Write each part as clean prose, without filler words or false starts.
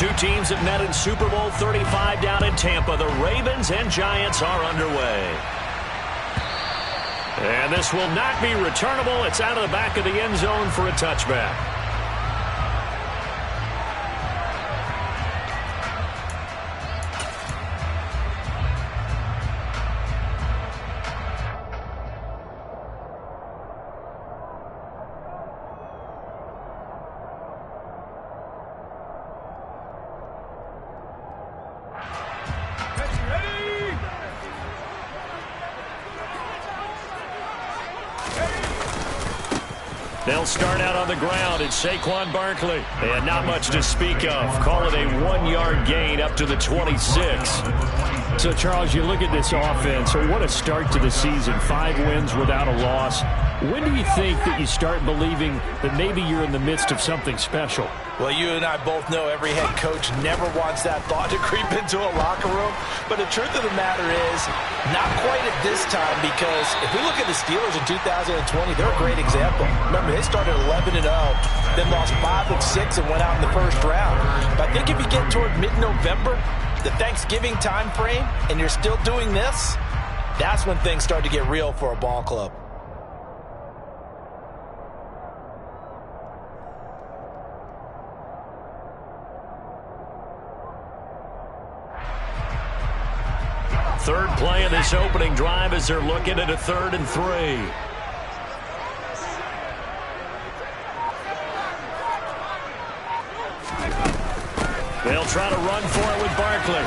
Two teams that met in Super Bowl 35 down in Tampa. The Ravens and Giants are underway. And this will not be returnable. It's out of the back of the end zone for a touchback. They'll start out on the ground. It's Saquon Barkley. And not much to speak of. Call it a 1-yard gain up to the 26. So, Charles, you look at this offense. So what a start to the season. 5 wins without a loss. When do you think that you start believing that maybe you're in the midst of something special? Well, you and I both know every head coach never wants that thought to creep into a locker room. But the truth of the matter is, not quite at this time, because if we look at the Steelers in 2020, they're a great example. Remember, they started 11-0, then lost 5 of 6 and went out in the first round. But I think if you get toward mid-November, the Thanksgiving time frame, and you're still doing this, that's when things start to get real for a ball club. Third play of this opening drive as they're looking at a 3rd and 3. They'll try to run for it with Barkley.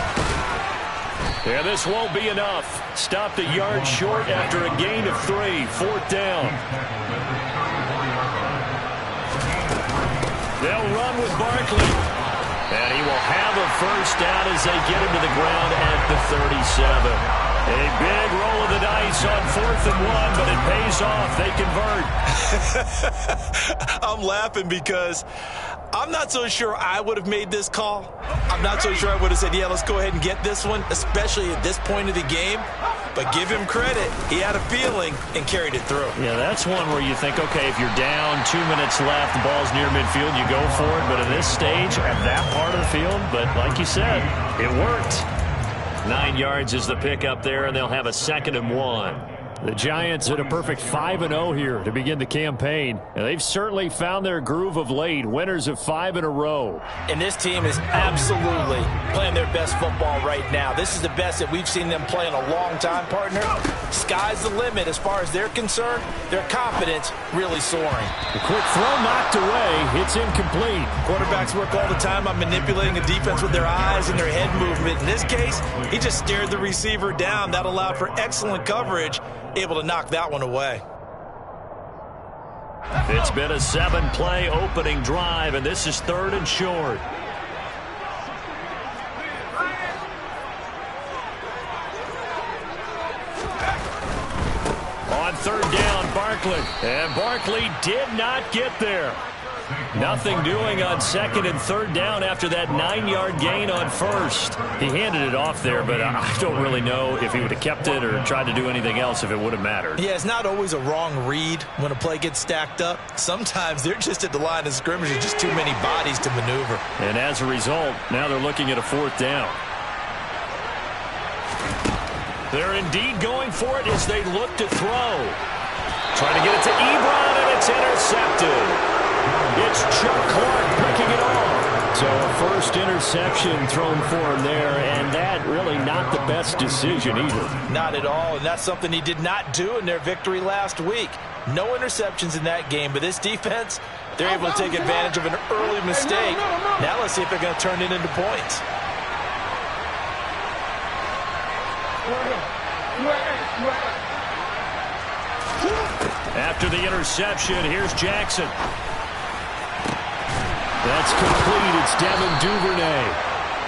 Yeah, this won't be enough. Stopped a yard short after a gain of 3. 4th down. They'll run with Barkley. And he will have a first down as they get him to the ground at the 37. A big roll of the dice on 4th and 1, but it pays off. They convert. I'm laughing because I'm not so sure I would have made this call. I'm not so sure I would have said, yeah, let's go ahead and get this one, especially at this point of the game. But give him credit. He had a feeling and carried it through. Yeah, that's one where you think, okay, if you're down, 2 minutes left, the ball's near midfield, you go for it. But at this stage, at that part of the field, but like you said, it worked. 9 yards is the pick up there, and they'll have a 2nd and 1. The Giants at a perfect 5-0 here to begin the campaign. And they've certainly found their groove of late. Winners of 5 in a row. And this team is absolutely playing their best football right now. This is the best that we've seen them play in a long time, partner. Sky's the limit as far as they're concerned. Their confidence really soaring. The quick throw knocked away. It's incomplete. Quarterbacks work all the time on manipulating a defense with their eyes and their head movement. In this case, he just stared the receiver down. That allowed for excellent coverage. Able to knock that one away. It's been a 7-play opening drive, and this is 3rd and short. On 3rd down, Barkley. And Barkley did not get there. Nothing doing on 2nd and 3rd down after that 9-yard gain on 1st. He handed it off there, but I don't really know if he would have kept it or tried to do anything else if it would have mattered. Yeah, it's not always a wrong read when a play gets stacked up. Sometimes they're just at the line of scrimmage. There's just too many bodies to maneuver. And as a result, now they're looking at a 4th down. They're indeed going for it as they look to throw. Trying to get it to Ebron, and it's intercepted. It's Chuck Clark picking it off. So a first interception thrown for him there, and that really not the best decision either. Not at all, and that's something he did not do in their victory last week. No interceptions in that game, but this defense, they're able to take advantage of an early mistake. Now let's see if they're going to turn it into points. After the interception, here's Jackson. That's complete. It's Devin Duvernay.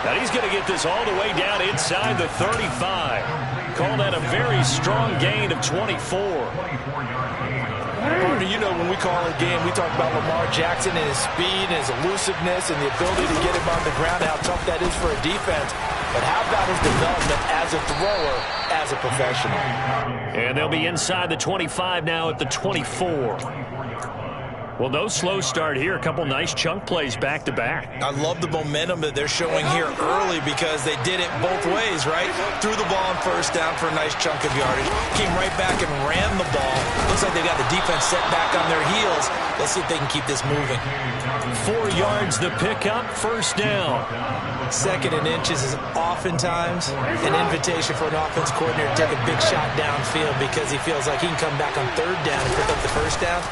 Now he's going to get this all the way down inside the 35. Call that a very strong gain of 24. Partner, you know when we call a game, we talk about Lamar Jackson and his speed and his elusiveness and the ability to get him on the ground, how tough that is for a defense. But how about his development as a thrower, as a professional? And they'll be inside the 25 now at the 24. Well, no slow start here. A couple nice chunk plays back-to-back. I love the momentum that they're showing here early because they did it both ways, right? Threw the ball on first down for a nice chunk of yardage. Came right back and ran the ball. Looks like they got the defense set back on their heels. Let's see if they can keep this moving. 4 yards the pickup, first down. Second and inches is oftentimes an invitation for an offense coordinator to take a big shot downfield because he feels like he can come back on third down and pick up the first down.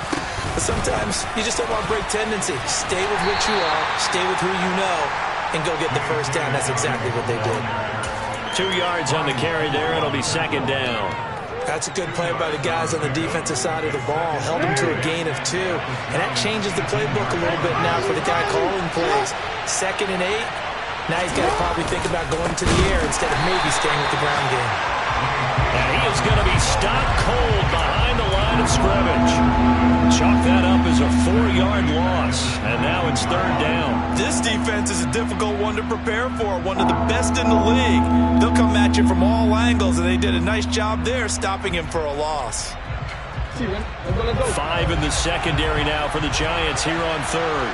But sometimes you just don't want to break tendency. Stay with what you are, stay with who you know, and go get the first down. That's exactly what they did. 2 yards on the carry there. It'll be second down. That's a good play by the guys on the defensive side of the ball. Held them to a gain of 2. And that changes the playbook a little bit now for the guy calling plays. 2nd and 8. Now he's got to probably think about going to the air instead of maybe staying with the ground game. And he is going to be stopped cold behind the line of scrimmage. Chalk that up as a 4-yard loss. And now it's third down. This defense is a difficult one to prepare for. One of the best in the league. They'll come at you from all angles, and they did a nice job there stopping him for a loss. 5 in the secondary now for the Giants here on third.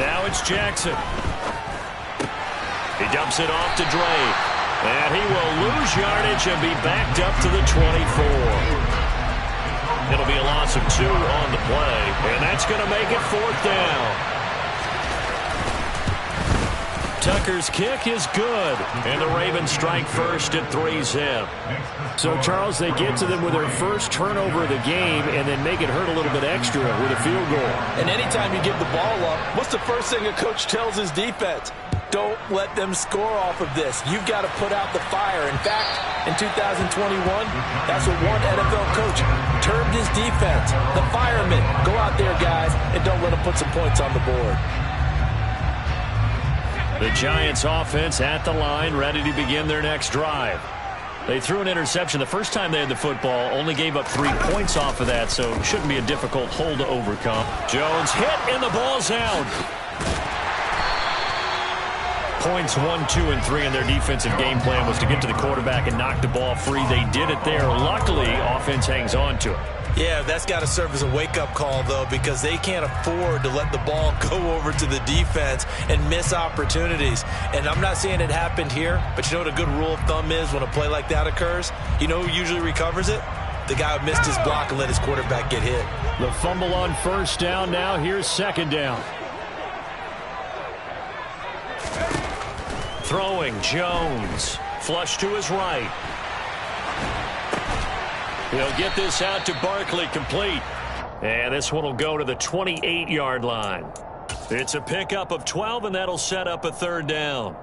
Now it's Jackson. He dumps it off to Drake. And he will lose yardage and be backed up to the 24. It'll be a loss of 2 on the play. And that's going to make it fourth down. Tucker's kick is good. And the Ravens strike first at 3-zip. So, Charles, they get to them with their first turnover of the game and then make it hurt a little bit extra with a field goal. And anytime you give the ball up, what's the first thing a coach tells his defense? Don't let them score off of this. You've got to put out the fire. In fact, in 2021, that's what one NFL coach termed his defense. The firemen. Go out there, guys, and don't let them put some points on the board. The Giants offense at the line, ready to begin their next drive. They threw an interception the first time they had the football, only gave up 3 points off of that, so it shouldn't be a difficult hole to overcome. Jones hit, and the ball's out. Points 1, 2, and 3 in their defensive game plan was to get to the quarterback and knock the ball free. They did it there. Luckily, offense hangs on to it. Yeah, that's got to serve as a wake-up call, though, because they can't afford to let the ball go over to the defense and miss opportunities. And I'm not saying it happened here, but you know what a good rule of thumb is when a play like that occurs? You know who usually recovers it? The guy who missed his block and let his quarterback get hit. The fumble on first down. Now here's second down. Throwing, Jones. Flush to his right. He'll get this out to Barkley, complete. And this one will go to the 28-yard line. It's a pickup of 12, and that'll set up a third down.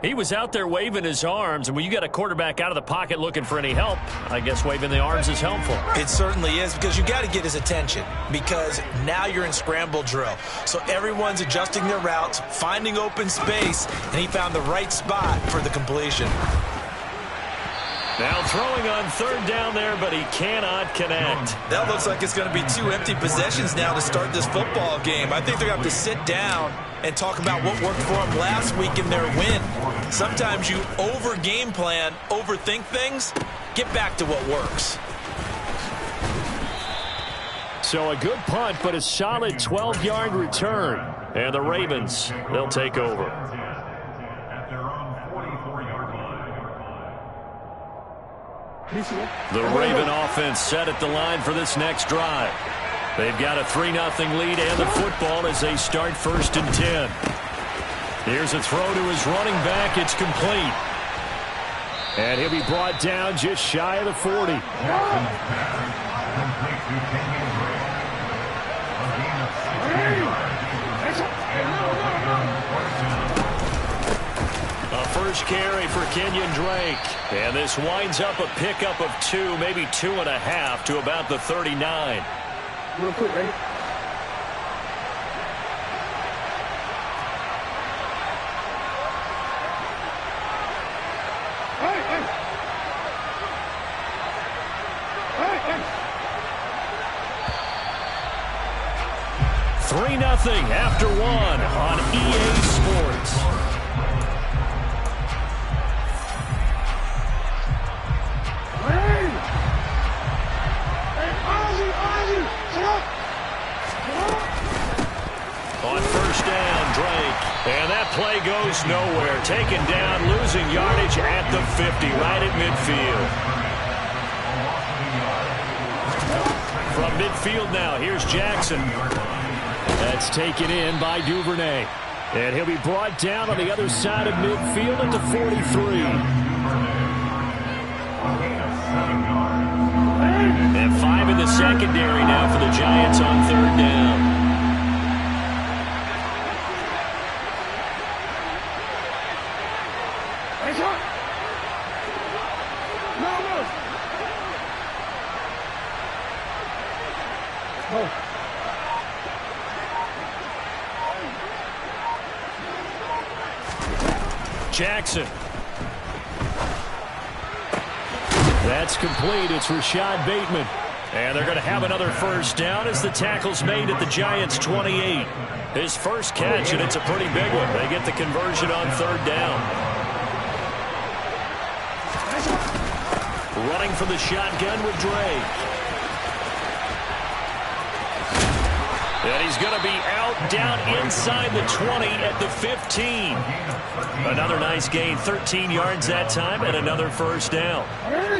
He was out there waving his arms, and when you got a quarterback out of the pocket looking for any help, I guess waving the arms is helpful. It certainly is, because you got to get his attention, because now you're in scramble drill. So everyone's adjusting their routes, finding open space, and he found the right spot for the completion. Now throwing on third down there, but he cannot connect. That looks like it's going to be 2 empty possessions now to start this football game. I think they're going to have to sit down and talk about what worked for them last week in their win. Sometimes you over-game plan, overthink things. Get back to what works. So a good punt, but a solid 12-yard return. And the Ravens, they'll take over. The Raven offense set at the line for this next drive. They've got a 3-0 lead and the football as they start first and 10. Here's a throw to his running back. It's complete. And he'll be brought down just shy of the 40. A first carry for Kenyon Drake. And this winds up a pickup of 2, maybe 2.5 to about the 39. Real quick, ready? Hey! 3-0 after 1 on EA Sports. On first down, Drake. And that play goes nowhere. Taken down, losing yardage at the 50, right at midfield. From midfield now, here's Jackson. That's taken in by Duvernay. And he'll be brought down on the other side of midfield at the 43. And 5 in the secondary now for the Giants on third down. Jackson. That's complete. It's Rashad Bateman. And they're going to have another first down as the tackle's made at the Giants' 28. His first catch, and it's a pretty big one. They get the conversion on third down. Running from the shotgun with Drake. And he's going to be out down inside the 20 at the 15. Another nice gain, 13 yards that time, and another first down. 13.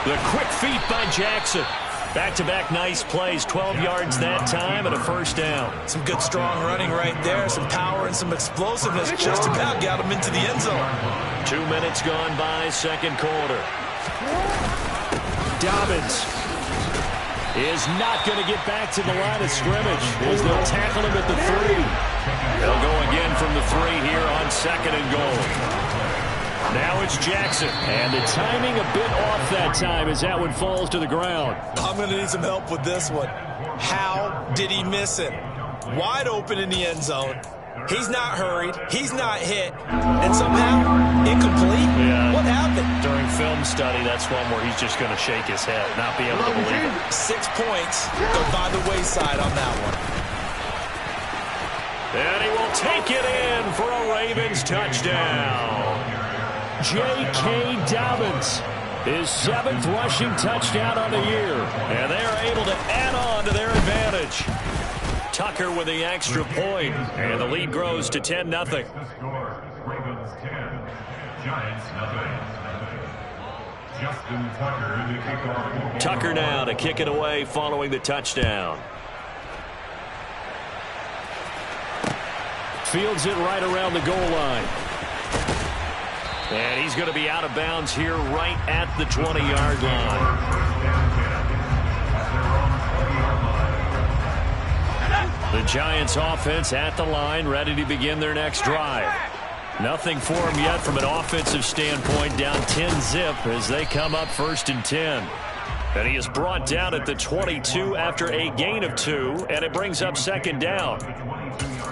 The quick feet by Jackson. Back-to-back nice plays, 12 yards that time and a first down. Some good strong running right there, some power and some explosiveness. Just about got him into the end zone. 2 minutes gone by, second quarter. Dobbins is not going to get back to the line of scrimmage as they'll tackle him at the 3. They'll go again from the 3 here on second and goal. Now it's Jackson. And the timing a bit off that time as that one falls to the ground. I'm going to need some help with this one. How did he miss it? Wide open in the end zone. He's not hurried. He's not hit. And somehow, incomplete? Yeah. What happened? During film study, that's one where he's just going to shake his head, not be able to believe it. 6 points go by the wayside on that one. And he will take it in for a Ravens touchdown. J.K. Dobbins, his 7th rushing touchdown on the year. And they are able to add on to their advantage. Tucker with the extra point, and the lead grows to 10-0. Ravens 10, Giants nothing. Justin Tucker in the kickoff. Tucker now to kick it away following the touchdown. Fields it right around the goal line. And he's going to be out of bounds here right at the 20-yard line. The Giants offense at the line, ready to begin their next drive. Nothing for them yet from an offensive standpoint, down 10-zip as they come up 1st and 10. And he is brought down at the 22 after a gain of 2, and it brings up 2nd down.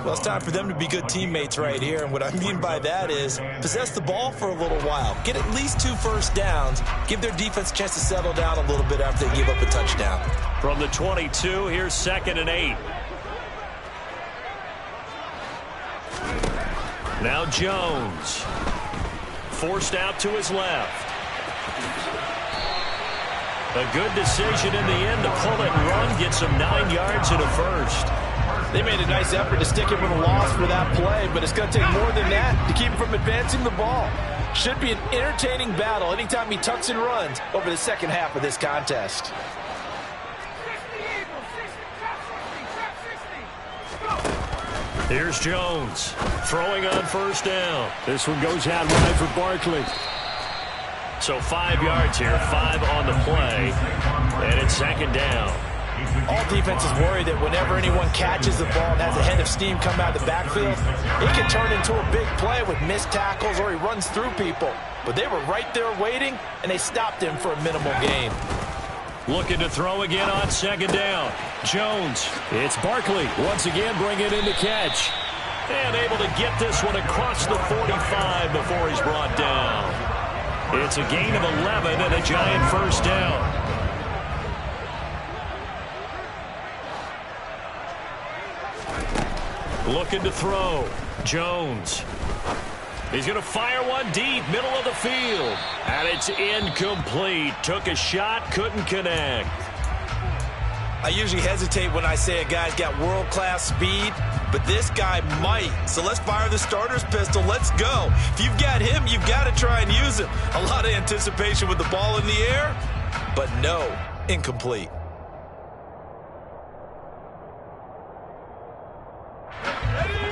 Well, it's time for them to be good teammates right here. And what I mean by that is possess the ball for a little while. Get at least 2 first downs. Give their defense a chance to settle down a little bit after they give up a touchdown. From the 22, here's 2nd and 8. Now Jones. Forced out to his left. A good decision in the end to pull it and run. Get some 9 yards and a first. They made a nice effort to stick him with a loss for that play, but it's going to take more than that to keep him from advancing the ball. Should be an entertaining battle anytime he tucks and runs over the second half of this contest. Here's Jones throwing on first down. This one goes out wide for Barkley. So 5 yards here, 5 on the play, and it's 2nd down. All defenses worry that whenever anyone catches the ball and has a head of steam come out of the backfield, it can turn into a big play with missed tackles or he runs through people. But they were right there waiting, and they stopped him for a minimal gain. Looking to throw again on 2nd down. Jones. It's Barkley once again bringing in the catch. And able to get this one across the 45 before he's brought down. It's a gain of 11 and a Giant first down. Looking to throw. Jones. He's going to fire one deep, middle of the field. And it's incomplete. Took a shot, couldn't connect. I usually hesitate when I say a guy's got world-class speed, but this guy might. So let's fire the starter's pistol. Let's go. If you've got him, you've got to try and use him. A lot of anticipation with the ball in the air, but no, incomplete.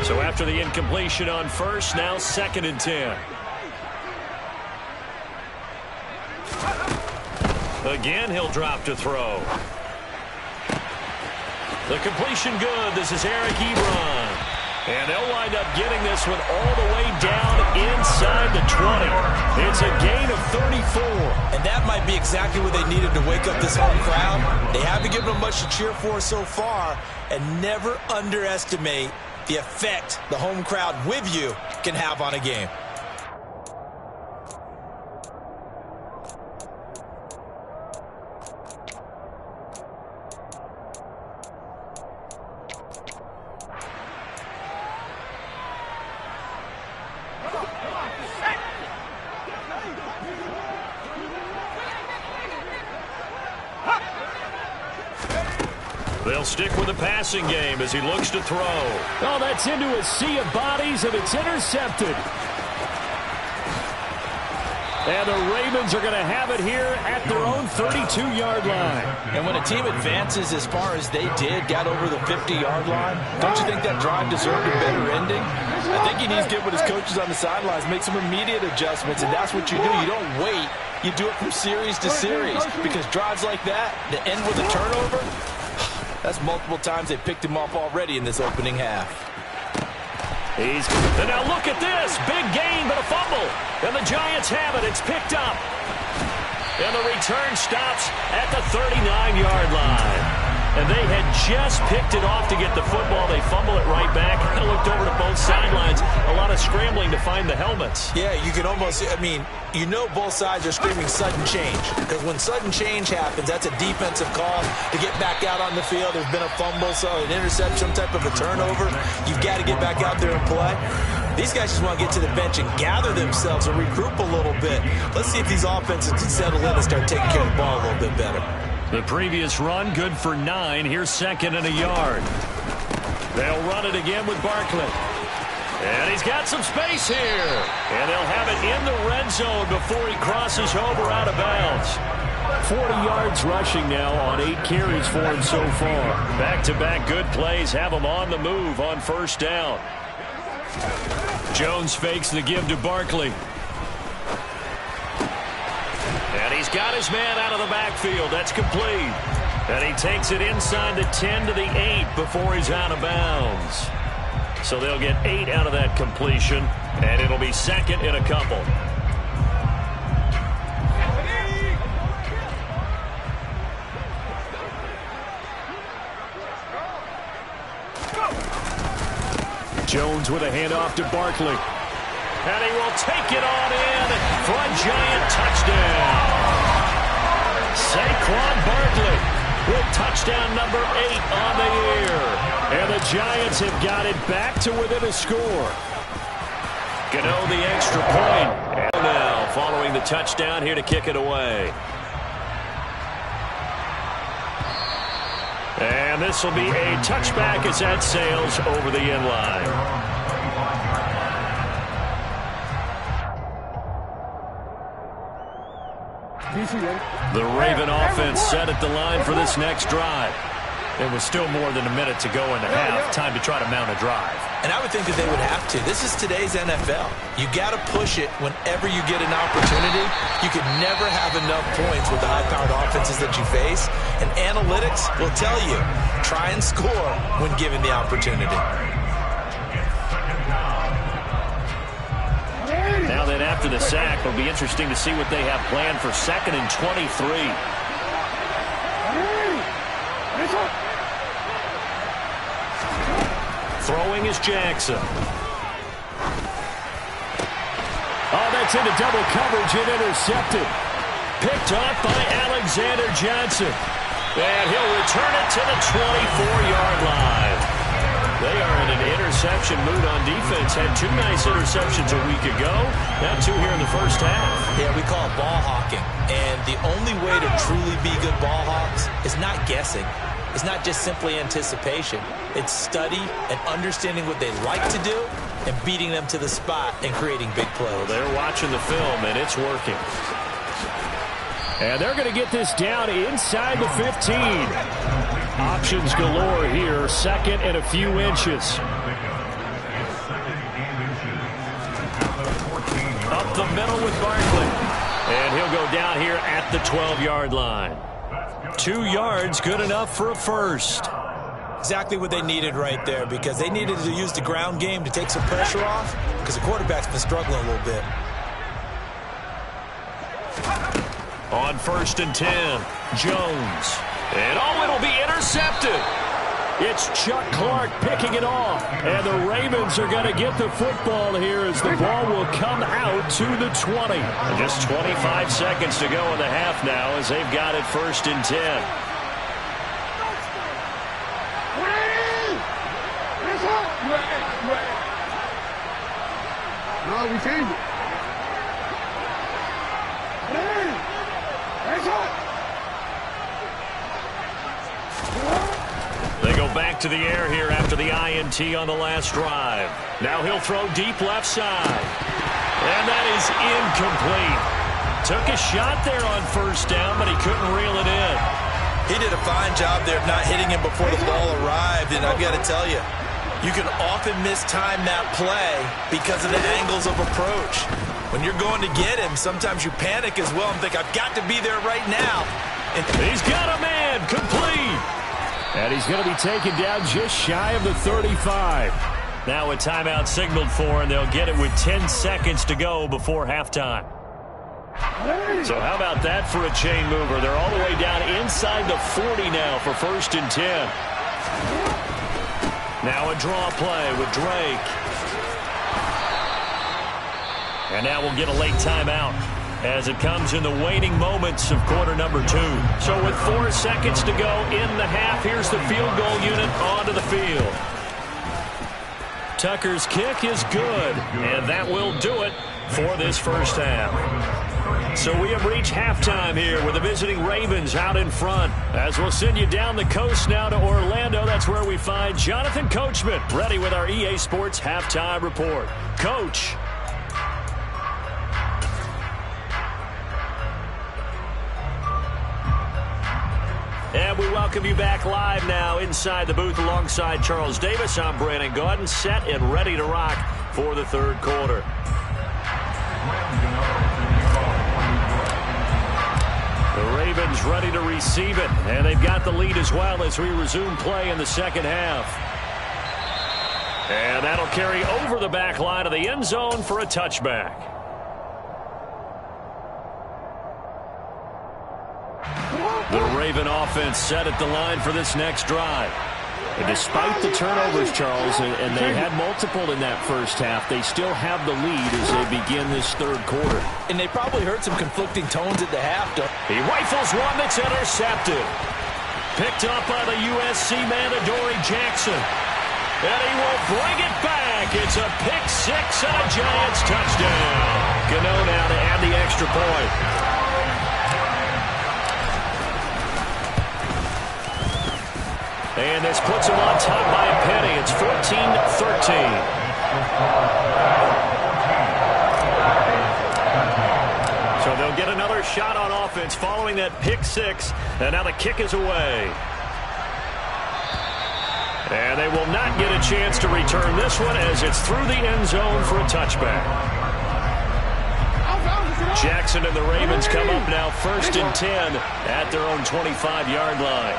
So after the incompletion on first, now 2nd and 10. Again, he'll drop to throw. The completion good. This is Eric Ebron. And they'll wind up getting this one all the way down inside the 20. It's a gain of 34. And that might be exactly what they needed to wake up this home crowd. They haven't given them much to cheer for so far. And never underestimate the effect the home crowd with you can have on a game. They'll stick with the passing game as he looks to throw. Oh, that's into a sea of bodies, and it's intercepted. And the Ravens are going to have it here at their own 32-yard line. And when a team advances as far as they did, got over the 50-yard line, don't you think that drive deserved a better ending? I think he needs to get with his coaches on the sidelines, make some immediate adjustments, and that's what you do. You don't wait. You do it from series to series, because drives like that, that end with a turnover, that's multiple times they picked him off already in this opening half. And now look at this. Big gain, but a fumble. And the Giants have it. It's picked up. And the return stops at the 39-yard line. And they had just picked it off to get the football. They fumble it right back. I looked over to both sidelines. A lot of scrambling to find the helmets. Yeah, you can almost, I mean, you know both sides are screaming sudden change. Because when sudden change happens, that's a defensive call to get back out on the field. There's been a fumble, so an interception, some type of a turnover. You've got to get back out there and play. These guys just want to get to the bench and gather themselves and regroup a little bit. Let's see if these offenses can settle in and start taking care of the ball a little bit better. The previous run, good for 9. Here's 2nd and a yard. They'll run it again with Barkley. And he's got some space here. And they'll have it in the red zone before he crosses over out of bounds. 40 yards rushing now on 8 carries for him so far. Back-to-back good plays have him on the move on first down. Jones fakes the give to Barkley. And he's got his man out of the backfield. That's complete. And he takes it inside the 10 to the 8 before he's out of bounds. So they'll get 8 out of that completion, and it'll be 2nd and a couple. Jones with a handoff to Barkley. And he will take it on in for a Giant touchdown. Saquon Barkley with touchdown number 8 on the year. And the Giants have got it back to within a score. Gano the extra point. And now following the touchdown here to kick it away. And this will be a touchback as that sails over the end line. The Raven offense set at the line for this next drive. There was still more than a minute to go in the half. Time to try to mount a drive. And I would think that they would have to. This is today's NFL. You got to push it whenever you get an opportunity. You could never have enough points with the high-powered offenses that you face. And analytics will tell you, try and score when given the opportunity. Now then, after the sack, it'll be interesting to see what they have planned for 2nd and 23. Throwing is Jackson. Oh, that's into double coverage and intercepted. Picked off by Alexander Johnson. And he'll return it to the 24-yard line. They are in an interception mood on defense. Had 2 nice interceptions a week ago. Now 2 here in the first half. Yeah, we call it ball hawking. And the only way to truly be good ball hawks is not guessing. It's not just simply anticipation. It's study and understanding what they like to do and beating them to the spot and creating big plays. Well, they're watching the film, and it's working. And they're going to get this down inside the 15. Options galore here. Second and a few inches. Up the middle with Barkley. And he'll go down here at the 12-yard line. 2 yards, good enough for a first. Exactly what they needed right there, because they needed to use the ground game to take some pressure off, because the quarterback's been struggling a little bit. On 1st and 10, Jones. And it'll be intercepted. It's Chuck Clark picking it off. And the Ravens are going to get the football here as the ball will come out to the 20. Just 25 seconds to go in the half now as they've got it 1st and 10. No, we changed it. They go back to the air here after the INT on the last drive. Now he'll throw deep left side. And that is incomplete. Took a shot there on 1st down, but he couldn't reel it in. He did a fine job there of not hitting him before the ball arrived, and I've got to tell you, you can often mistime that play because of the angles of approach. When you're going to get him, sometimes you panic as well and think, I've got to be there right now. And he's got a man, complete. And he's going to be taken down just shy of the 35. Now a timeout signaled for, and they'll get it with 10 seconds to go before halftime. So how about that for a chain mover? They're all the way down inside the 40 now for 1st and 10. Now a draw play with Drake. And now we'll get a late timeout as it comes in the waning moments of quarter number 2. So with 4 seconds to go in the half, here's the field goal unit onto the field. Tucker's kick is good, and that will do it for this first half. So we have reached halftime here with the visiting Ravens out in front. As we'll send you down the coast now to Orlando, that's where we find Jonathan Coachman ready with our EA Sports Halftime Report. Coach. And we welcome you back live now inside the booth alongside Charles Davis. I'm Brandon Gaudin, set and ready to rock for the 3rd quarter. The Ravens ready to receive it, and they've got the lead as well as we resume play in the 2nd half. And that'll carry over the back line of the end zone for a touchback. The Raven offense set at the line for this next drive. And despite the turnovers, Charles, and they had multiple in that first half, they still have the lead as they begin this 3rd quarter. And they probably heard some conflicting tones at the half. He rifles one that's intercepted. Picked up by the USC man, Adoree Jackson. And he will bring it back. It's a pick 6 and a Giants touchdown. Gano now to add the extra point. And this puts him on top by a penny. It's 14-13. So they'll get another shot on offense following that pick 6. And now the kick is away. And they will not get a chance to return this one as it's through the end zone for a touchback. Jackson and the Ravens come up now 1st and 10 at their own 25-yard line.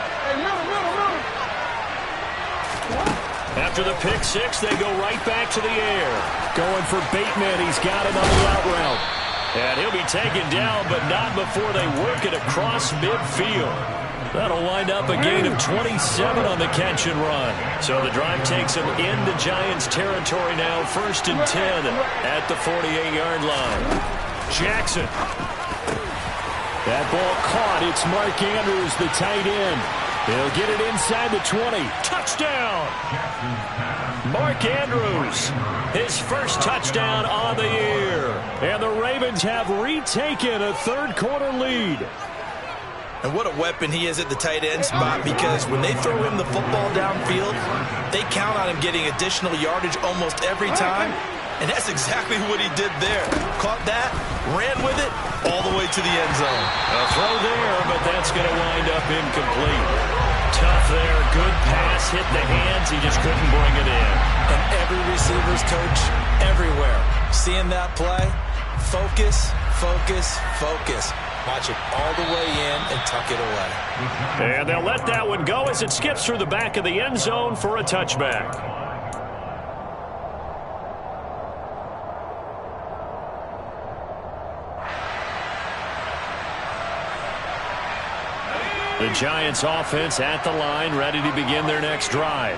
After the pick 6, they go right back to the air. Going for Bateman. He's got him on the out route. And he'll be taken down, but not before they work it across midfield. That'll wind up a gain of 27 on the catch and run. So the drive takes them into Giants territory now, 1st and 10 at the 48-yard line. Jackson. That ball caught. It's Mark Andrews, the tight end. He'll get it inside the 20. Touchdown! Mark Andrews, his first touchdown on the year. And the Ravens have retaken a third-quarter lead. And what a weapon he is at the tight end spot, because when they throw him the football downfield, they count on him getting additional yardage almost every time. And that's exactly what he did there. Caught that, ran with it, all the way to the end zone. A throw there, but that's going to wind up incomplete. Tough there, good pass, hit the hands, he just couldn't bring it in. And every receiver's coach everywhere, seeing that play, focus, focus, focus. Watch it all the way in and tuck it away. And they'll let that one go as it skips through the back of the end zone for a touchback. The Giants offense at the line, ready to begin their next drive.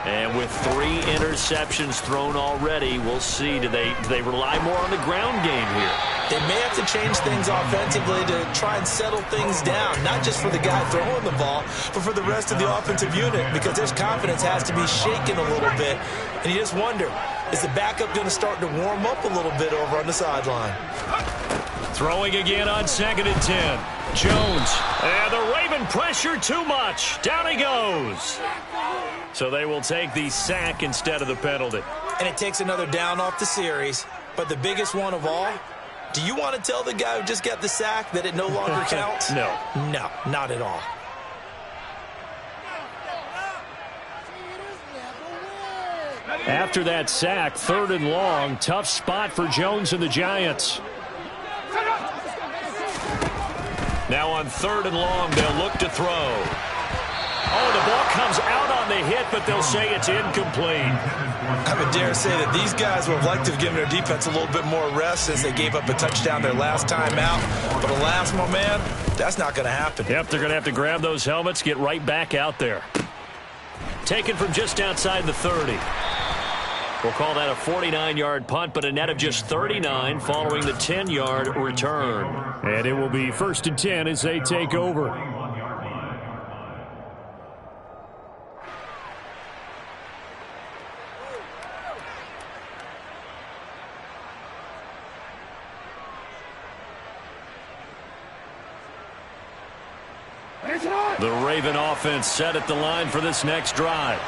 And with 3 interceptions thrown already, we'll see, do they rely more on the ground game here? They may have to change things offensively to try and settle things down, not just for the guy throwing the ball, but for the rest of the offensive unit, because their confidence has to be shaken a little bit. And you just wonder, is the backup going to start to warm up a little bit over on the sideline? Throwing again on 2nd and 10. Jones. And the Raven pressure too much. Down he goes. So they will take the sack instead of the penalty. And it takes another down off the series. But the biggest one of all, do you want to tell the guy who just got the sack that it no longer counts? No. No, not at all. After that sack, 3rd and long, tough spot for Jones and the Giants. Now on 3rd and long, they'll look to throw. Oh, the ball comes out on the hit, but they'll say it's incomplete. I would dare say that these guys would have liked to have given their defense a little bit more rest since they gave up a touchdown their last time out. But alas, my man, that's not going to happen. Yep, they're going to have to grab those helmets, get right back out there. Taken from just outside the 30. We'll call that a 49-yard punt, but a net of just 39 following the 10-yard return. And it will be 1st and 10 as they take over. The Raven offense set at the line for this next drive.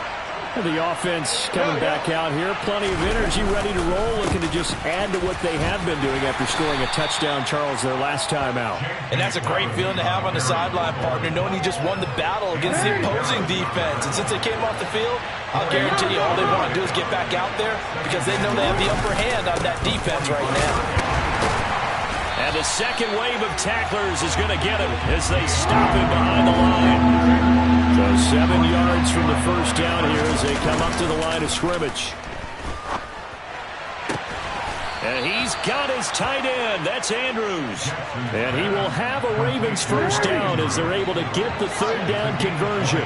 The offense coming back out here. Plenty of energy, ready to roll, looking to just add to what they have been doing after scoring a touchdown, Charles, their last time out. And that's a great feeling to have on the sideline, partner, knowing you just won the battle against the opposing defense. And since they came off the field, I'll guarantee you all they want to do is get back out there because they know they have the upper hand on that defense right now. And the second wave of tacklers is going to get him as they stop him behind the line. So 7 yards from the first down here as they come up to the line of scrimmage. And he's got his tight end. That's Andrews. And he will have a Ravens first down as they're able to get the 3rd down conversion.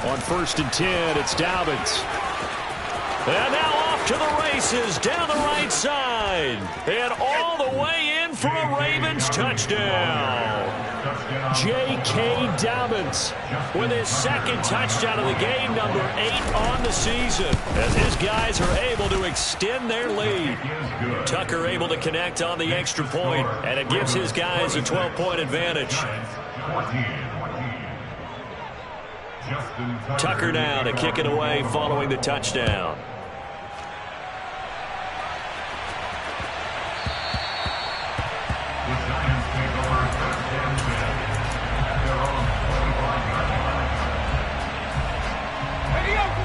On 1st and 10, it's Dobbins. And now off to the races down the right side. And all the way in for a Ravens touchdown. J.K. Dobbins with his 2nd touchdown of the game, number 8 on the season, as his guys are able to extend their lead. Tucker able to connect on the extra point, and it gives his guys a 12-point advantage. Tucker now to kick it away following the touchdown.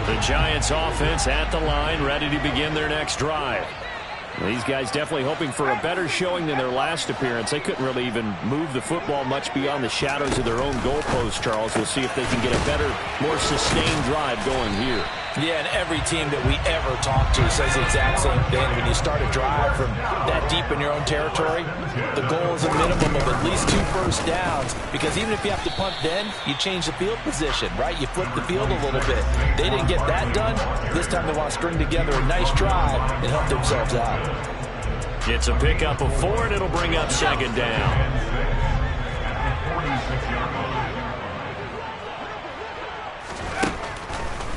The Giants offense at the line, ready to begin their next drive. These guys definitely hoping for a better showing than their last appearance. They couldn't really even move the football much beyond the shadows of their own goalpost, Charles. We'll see if they can get a better, more sustained drive going here. Yeah, and every team that we ever talk to says the exact same thing. When you start a drive from that deep in your own territory, the goal is a minimum of at least 2 first downs, because even if you have to punt then, you change the field position, right? You flip the field a little bit. They didn't get that done. This time they want to string together a nice drive and help themselves out. It's a pickup of 4, and it'll bring up 2nd down.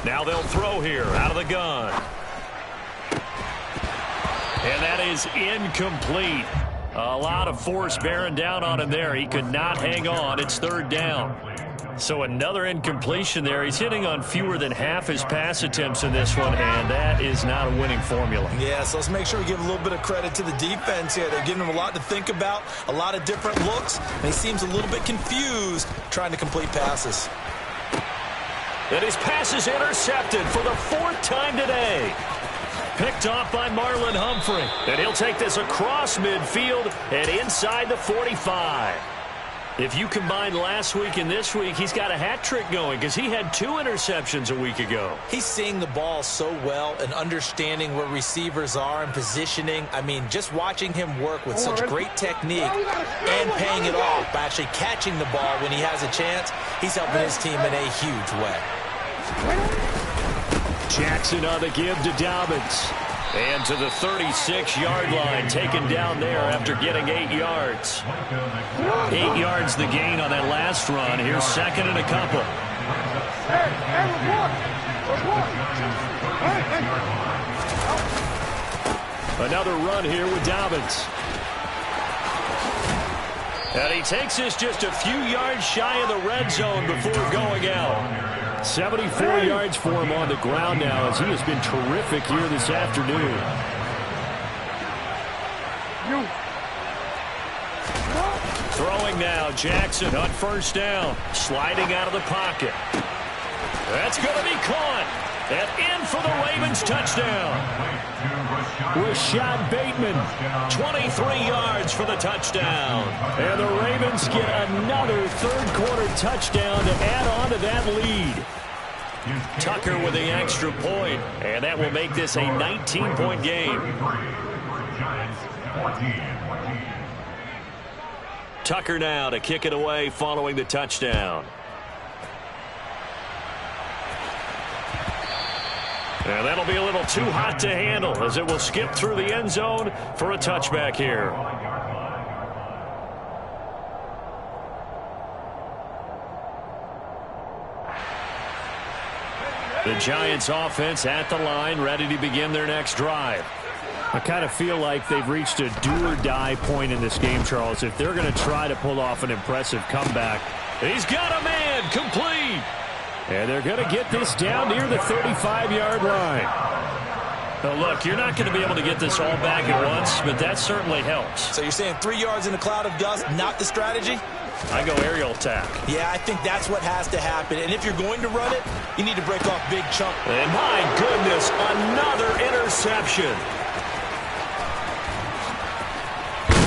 Now they'll throw here out of the gun. And that is incomplete. A lot of force bearing down on him there. He could not hang on. It's third down. So another incompletion there. He's hitting on fewer than half his pass attempts in this one, and that is not a winning formula. Yeah, so let's make sure we give a little bit of credit to the defense here. They're giving him a lot to think about, a lot of different looks, and he seems a little bit confused trying to complete passes. And his pass is intercepted for the fourth time today. Picked off by Marlon Humphrey. And he'll take this across midfield and inside the 45. If you combine last week and this week, he's got a hat trick going because he had 2 interceptions a week ago. He's seeing the ball so well and understanding where receivers are and positioning. I mean, just watching him work with such great technique and paying it off by actually catching the ball when he has a chance, he's helping his team in a huge way. Jackson on the give to Dobbins. And to the 36-yard line, taken down there after getting 8 yards. 8 yards the gain on that last run. Here's second and a couple. Another run here with Dobbins. And he takes this just a few yards shy of the red zone before going out. 74 yards for him on the ground now as he has been terrific here this afternoon. Throwing now, Jackson on first down. Sliding out of the pocket. That's going to be caught. And in for the Ravens touchdown. Rashad Bateman, 23 yards for the touchdown. And the Ravens get another third-quarter touchdown to add on to that lead. Tucker with the extra point, and that will make this a 19-point game. Tucker now to kick it away following the touchdown. And that'll be a little too hot to handle as it will skip through the end zone for a touchback here. The Giants offense at the line, ready to begin their next drive. I kind of feel like they've reached a do-or-die point in this game, Charles. If they're going to try to pull off an impressive comeback, he's got a man complete. And they're going to get this down near the 35-yard line. Now, look, you're not going to be able to get this all back at once, but that certainly helps. So you're saying 3 yards in a cloud of dust, not the strategy? I go aerial attack. Yeah, I think that's what has to happen. And if you're going to run it, you need to break off big chunk. And my goodness, another interception.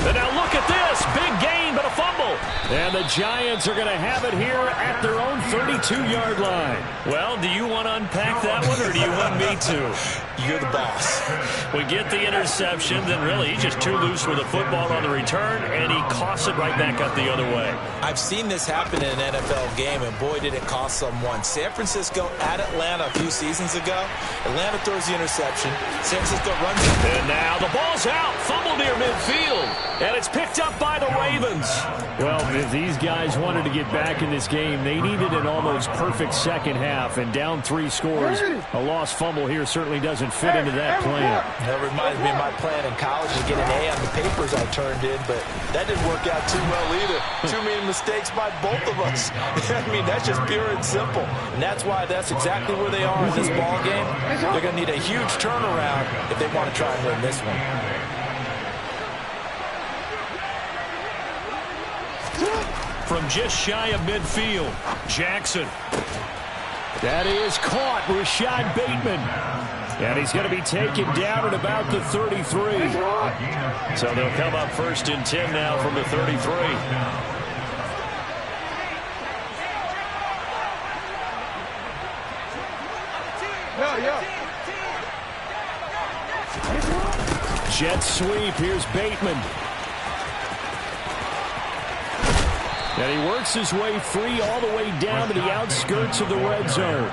And now look at this. Big gain, but a fumble. And the Giants are going to have it here at their own 32-yard line. Well, do you want to unpack that one, or do you want me to? You're the boss. We get the interception, then really he's just too loose with the football on the return, and he coughs it right back up the other way. I've seen this happen in an NFL game, and boy, did it cost someone. San Francisco at Atlanta a few seasons ago. Atlanta throws the interception. San Francisco runs it. And now the ball's out. Fumble near midfield. And it's picked up by the Ravens. Well, if these guys wanted to get back in this game, they needed an almost perfect second half, and down 3 scores. A lost fumble here certainly doesn't fit into that plan. That reminds me of my plan in college to get an A on the papers I turned in, but that didn't work out too well either. Too many mistakes by both of us. I mean, that's just pure and simple. And that's why that's exactly where they are in this ball game. They're going to need a huge turnaround if they want to try and win this one. From just shy of midfield, Jackson. That is caught, Rashad Bateman. And he's going to be taken down at about the 33. So they'll come up first and 10 now from the 33. Jet sweep, here's Bateman. And he works his way free all the way down to the outskirts of the red zone.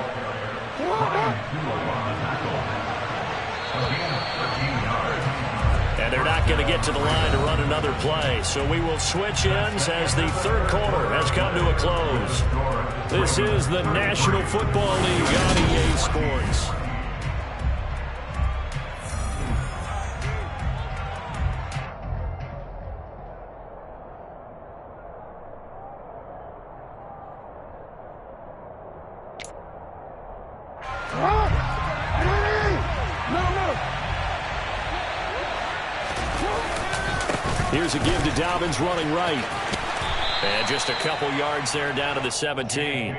And they're not going to get to the line to run another play. So we will switch ends as the third quarter has come to a close. This is the National Football League on EA Sports. Here's a give to Dobbins running right. And just a couple yards there down to the 17.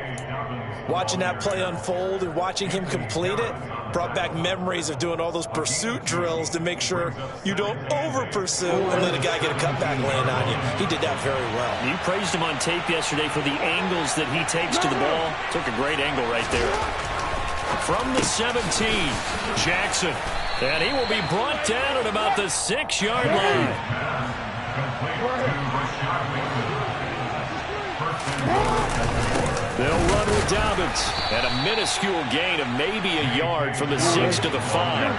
Watching that play unfold and watching him complete it brought back memories of doing all those pursuit drills to make sure you don't over-pursue and let a guy get a cutback land on you. He did that very well. You praised him on tape yesterday for the angles that he takes to the ball. Took a great angle right there. From the 17, Jackson. And he will be brought down at about the 6-yard line. They'll run with Dobbins. And a minuscule gain of maybe a yard from the 6 to the 5.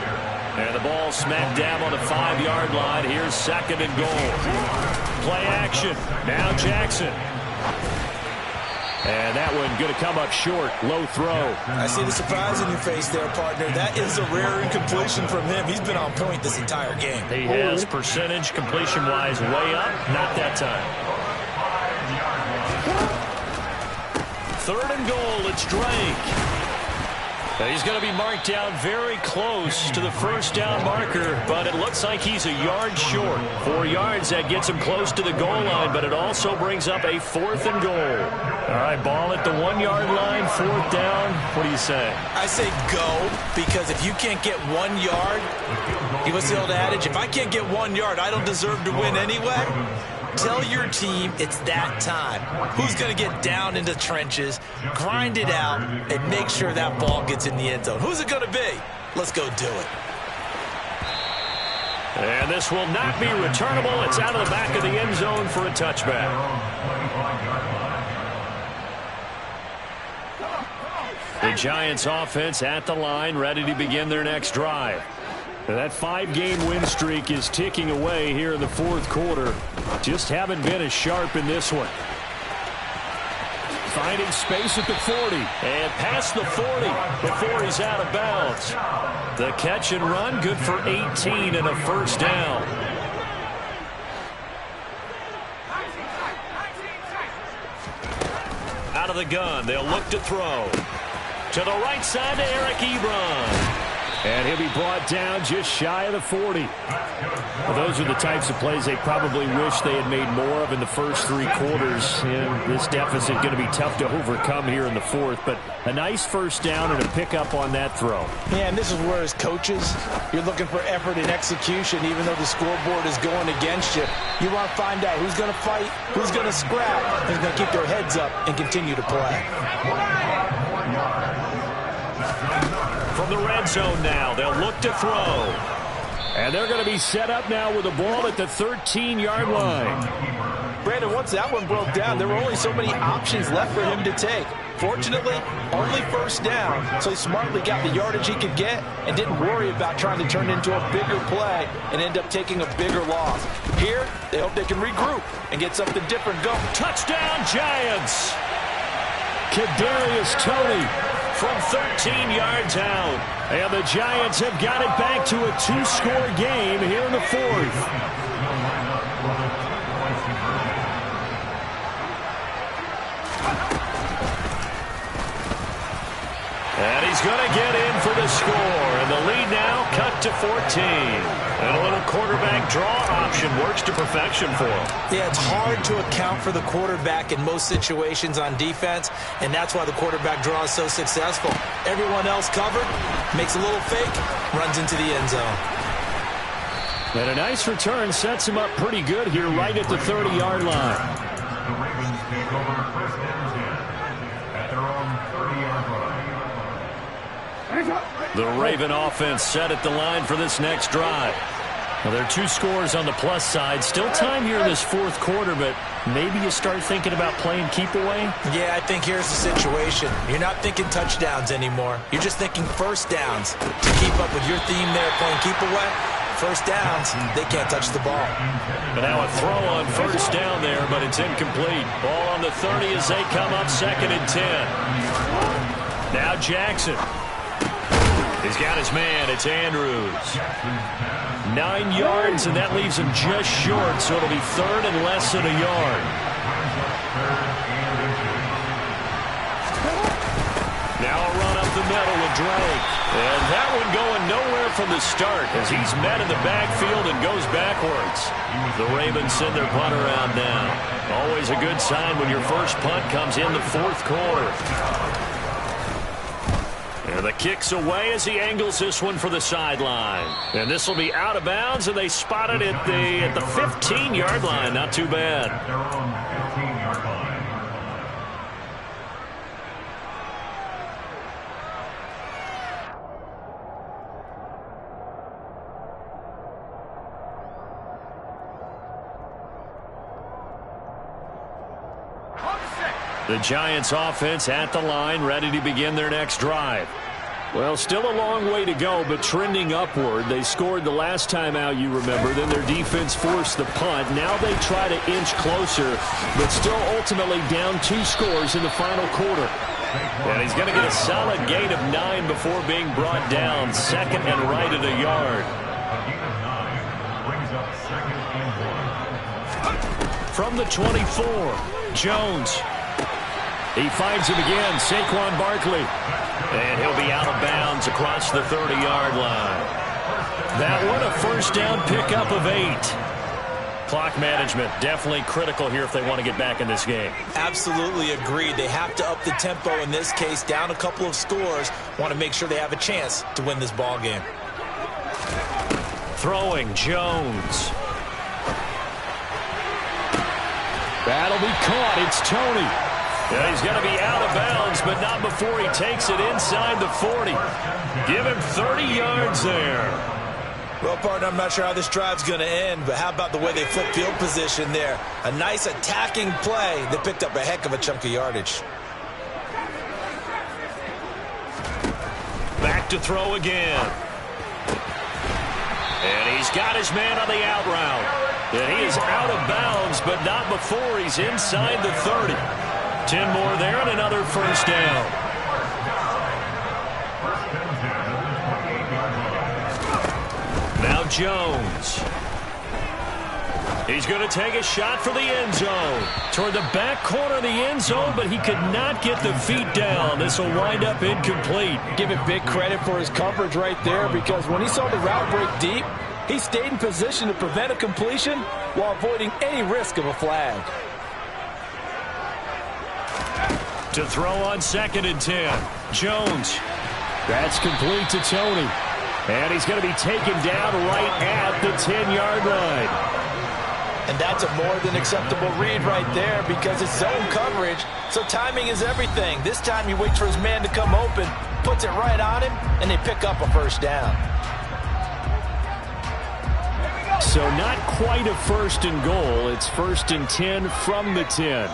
And the ball smacked down on the 5-yard line. Here's 2nd and goal. Play action. Now Jackson. And that one going to come up short. Low throw. I see the surprise in your face there, partner. That is a rare incompletion from him. He's been on point this entire game. He has percentage completion-wise way up. Not that time. 3rd and goal. It's Drake. He's going to be marked down very close to the first down marker, but it looks like he's a yard short. 4 yards, that gets him close to the goal line, but it also brings up a 4th and goal. All right, ball at the 1-yard line, 4th down. What do you say? I say go, because if you can't get 1 yard, you what's the old adage? If I can't get 1 yard, I don't deserve to win anyway. Tell your team it's that time. Who's going to get down into trenches, grind it out, and make sure that ball gets in the end zone? Who's it going to be? Let's go do it. And this will not be returnable. It's out of the back of the end zone for a touchback. The Giants offense at the line, ready to begin their next drive. That 5-game win streak is ticking away here in the 4th quarter. Just haven't been as sharp in this one. Finding space at the 40. And past the 40 before he's out of bounds. The catch and run, good for 18 and a first down. Out of the gun, they'll look to throw. To the right side to Eric Ebron. And he'll be brought down just shy of the 40. Well, those are the types of plays they probably wish they had made more of in the first 3 quarters. And this deficit going to be tough to overcome here in the 4th. But a nice first down and a pickup on that throw. Yeah, and this is where as coaches, you're looking for effort and execution, even though the scoreboard is going against you. You want to find out who's going to fight, who's going to scrap, who's going to keep their heads up and continue to play. From the red zone now, they'll look to throw. And they're going to be set up now with the ball at the 13-yard line. Brandon, once that one broke down, there were only so many options left for him to take. Fortunately, only first down, so he smartly got the yardage he could get and didn't worry about trying to turn it into a bigger play and end up taking a bigger loss. Here, they hope they can regroup and get something different going. Touchdown, Giants! Kadarius Toney from 13 yards out. And the Giants have got it back to a 2-score game here in the 4th. And he's going to get in for the score. And the lead now cut to 14. And a little quarterback draw option works to perfection for him. Yeah, it's hard to account for the quarterback in most situations on defense, and that's why the quarterback draw is so successful. Everyone else covered, makes a little fake, runs into the end zone. And a nice return sets him up pretty good here right at the 30-yard line. The Ravens take over 1st and 10 at their own 30-yard line. The Raven offense set at the line for this next drive. Well, there are 2 scores on the plus side. Still time here in this 4th quarter, but maybe you start thinking about playing keep away? Yeah, I think here's the situation. You're not thinking touchdowns anymore. You're just thinking first downs. To keep up with your theme there, playing keep away, First downs, they can't touch the ball. But now a throw on first down there, but it's incomplete. Ball on the 30 as they come up 2nd and 10. Now Jackson. He's got his man. It's Andrews. 9 yards, and that leaves him just short, so it'll be 3rd and less than a yard. Now a run up the middle with Drake. And that one going nowhere from the start as he's met in the backfield and goes backwards. The Ravens send their punt around now. Always a good sign when your first punt comes in the 4th quarter. And the kick's away as he angles this one for the sideline. And this will be out of bounds, and they spot it at the 15-yard line. Not too bad. Their own 15-yard line. The Giants offense at the line, ready to begin their next drive. Well, still a long way to go, but trending upward. They scored the last time out, you remember. Then their defense forced the punt. Now they try to inch closer, but still ultimately down 2 scores in the final quarter. And he's going to get a solid gain of 9 before being brought down. 2nd and right at a yard. A gain of 9 brings up 2nd and 1. From the 24, Jones. He finds him again, Saquon Barkley. And he'll be out of bounds across the 30-yard line. That one a first down pickup of 8. Clock management definitely critical here if they want to get back in this game. Absolutely agreed. They have to up the tempo in this case, down a couple of scores. Want to make sure they have a chance to win this ball game. Throwing, Jones. That'll be caught. It's Tony. Yeah, he's going to be out of bounds, but not before he takes it inside the 40. Give him 30 yards there. Well, partner, I'm not sure how this drive's going to end, but how about the way they flip field position there? A nice attacking play that picked up a heck of a chunk of yardage. Back to throw again. And he's got his man on the out route. And he is out of bounds, but not before he's inside the 30. 10 more there and another first down. Now Jones. He's going to take a shot for the end zone. Toward the back corner of the end zone, but he could not get the feet down. This will wind up incomplete. Give him big credit for his coverage right there, because when he saw the route break deep, he stayed in position to prevent a completion while avoiding any risk of a flag. To throw on 2nd and 10. Jones. That's complete to Tony. And he's going to be taken down right at the 10-yard line. And that's a more than acceptable read right there, because it's zone coverage, so timing is everything. This time he waits for his man to come open, puts it right on him, and they pick up a first down. So not quite a 1st and goal. It's 1st and 10 from the 10.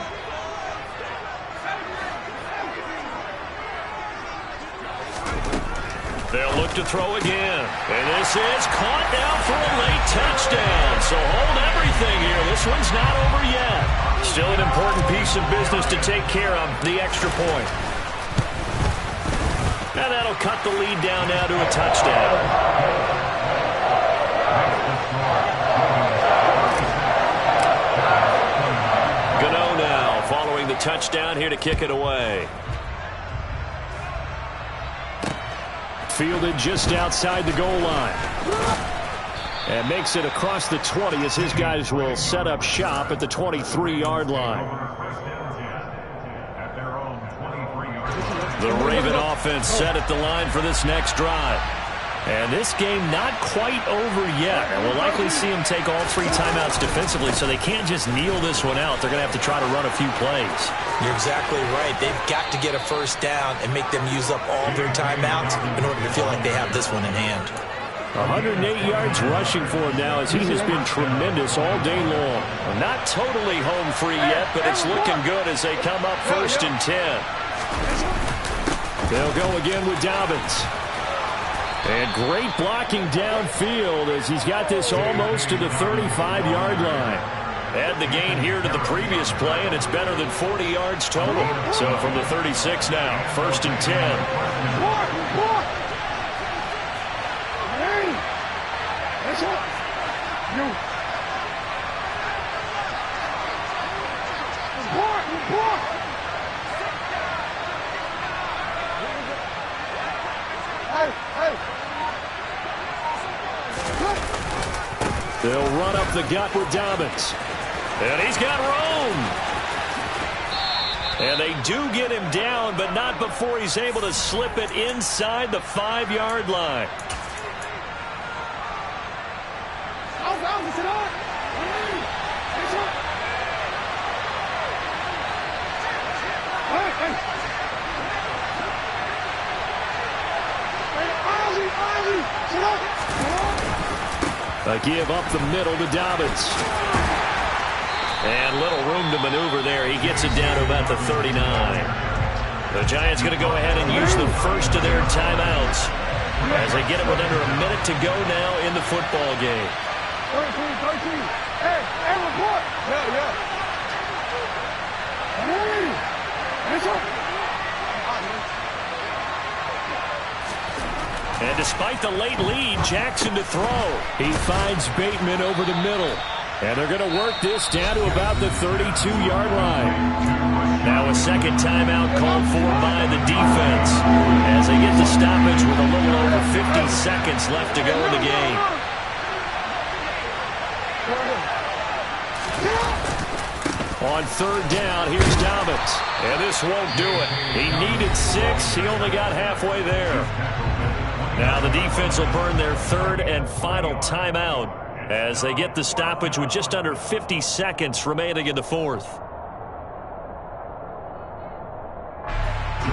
They'll look to throw again. And this is caught now for a late touchdown. So hold everything here. This one's not over yet. Still an important piece of business to take care of, the extra point. And that'll cut the lead down now to a touchdown. Gano now following the touchdown here to kick it away. Fielded just outside the goal line. And makes it across the 20 as his guys will set up shop at the 23-yard line. The Raven offense set at the line for this next drive. And this game not quite over yet. And we'll likely see them take all 3 timeouts defensively, so they can't just kneel this one out. They're going to have to try to run a few plays. You're exactly right. They've got to get a first down and make them use up all their timeouts in order to feel like they have this one in hand. 108 yards rushing for him now as he has been tremendous all day long. Well, not totally home free yet, but it's looking good as they come up 1st and 10. They'll go again with Dobbins. And great blocking downfield as he's got this almost to the 35-yard line. Add the gain here to the previous play, and it's better than 40 yards total. So from the 36 now, 1st and 10. They'll run up the gut with Dobbins. And he's got room. And they do get him down, but not before he's able to slip it inside the 5-yard line. A give up the middle to Dobbins. And little room to maneuver there. He gets it down to about the 39. The Giants going to go ahead and use the first of their timeouts as they get it with under a minute to go now in the football game. 13. Hey, report. Yeah. And despite the late lead, Jackson to throw. He finds Bateman over the middle. And they're going to work this down to about the 32-yard line. Now a second timeout called for by the defense as they get the stoppage with a little over 50 seconds left to go in the game. On 3rd down, here's Dobbins. And this won't do it. He needed 6. He only got halfway there. Now the defense will burn their 3rd and final timeout as they get the stoppage with just under 50 seconds remaining in the 4th.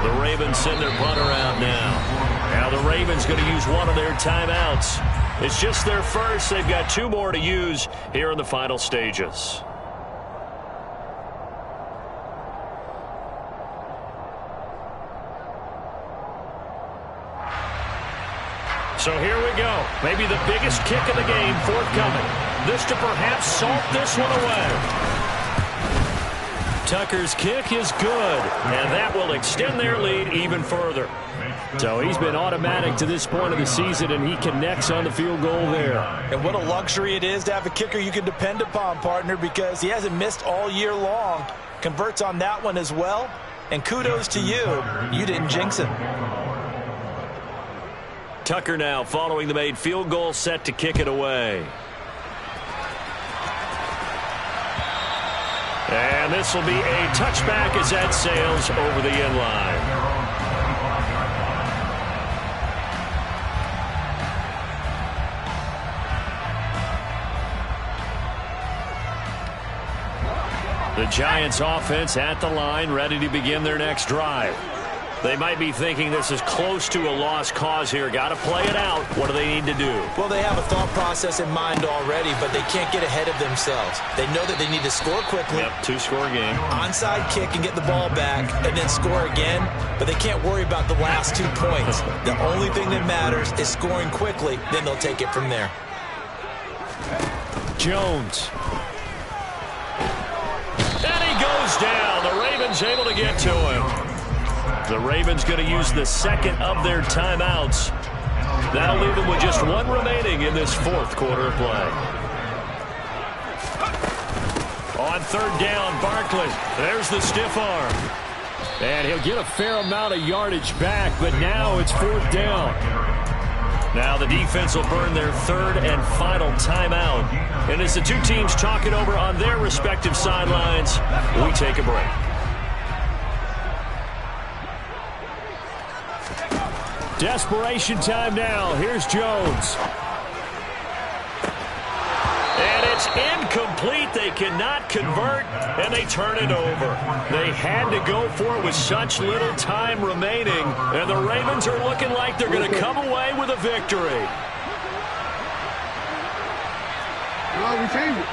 The Ravens send their punter out now. Now the Ravens going to use one of their timeouts. It's just their first. They've got 2 more to use here in the final stages. So here we go. Maybe the biggest kick of the game forthcoming. This to perhaps salt this one away. Tucker's kick is good, and that will extend their lead even further. So he's been automatic to this point of the season, and he connects on the field goal there. And what a luxury it is to have a kicker you can depend upon, partner, because he hasn't missed all year long. Converts on that one as well. And kudos to you. You didn't jinx him. Tucker now following the made field goal, set to kick it away. And this will be a touchback as that sails over the end line. The Giants offense at the line, ready to begin their next drive. They might be thinking this is close to a lost cause here. Got to play it out. What do they need to do? Well, they have a thought process in mind already, but they can't get ahead of themselves. They know that they need to score quickly. Yep, 2-score game. Onside kick and get the ball back and then score again, but they can't worry about the last 2 points. The only thing that matters is scoring quickly, then they'll take it from there. Jones. And he goes down. The Ravens able to get to him. The Ravens going to use the second of their timeouts. That'll leave them with just 1 remaining in this 4th quarter of play. On 3rd down, Barkley. There's the stiff arm. And he'll get a fair amount of yardage back, but now it's 4th down. Now the defense will burn their 3rd and final timeout. And as the 2 teams talk it over on their respective sidelines, we take a break. Desperation time now. Here's Jones. And it's incomplete. They cannot convert, and they turn it over. They had to go for it with such little time remaining, and the Ravens are looking like they're going to come away with a victory. Well, we changed it.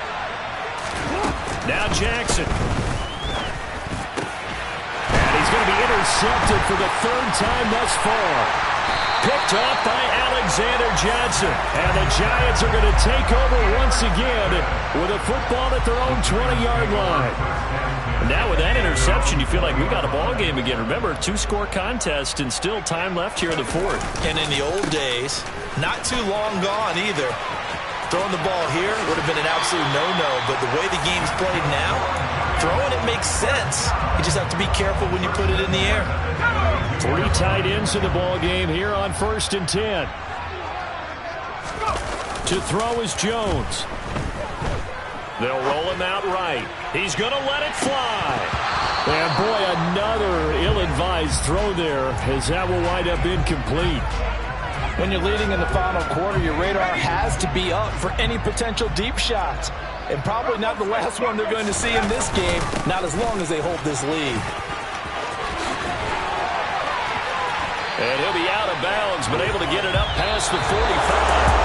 Now Jackson. And he's going to be intercepted for the 3rd time thus far. picked off by Alexander Johnson. And the Giants are going to take over once again with a football at their own 20-yard line. And now with that interception, you feel like we got a ball game again. Remember, 2-score contest and still time left here in the fourth. And in the old days, not too long gone either, throwing the ball here would have been an absolute no-no. But the way the game's played now, throwing it makes sense. You just have to be careful when you put it in the air. 3 tight ends in the ball game here on 1st and 10. To throw is Jones. They'll roll him out right. He's going to let it fly. And boy, another ill-advised throw there, as that will wind up incomplete. When you're leading in the final quarter, your radar has to be up for any potential deep shots. And probably not the last one they're going to see in this game, not as long as they hold this lead. And he'll be out of bounds, but able to get it up past the 45.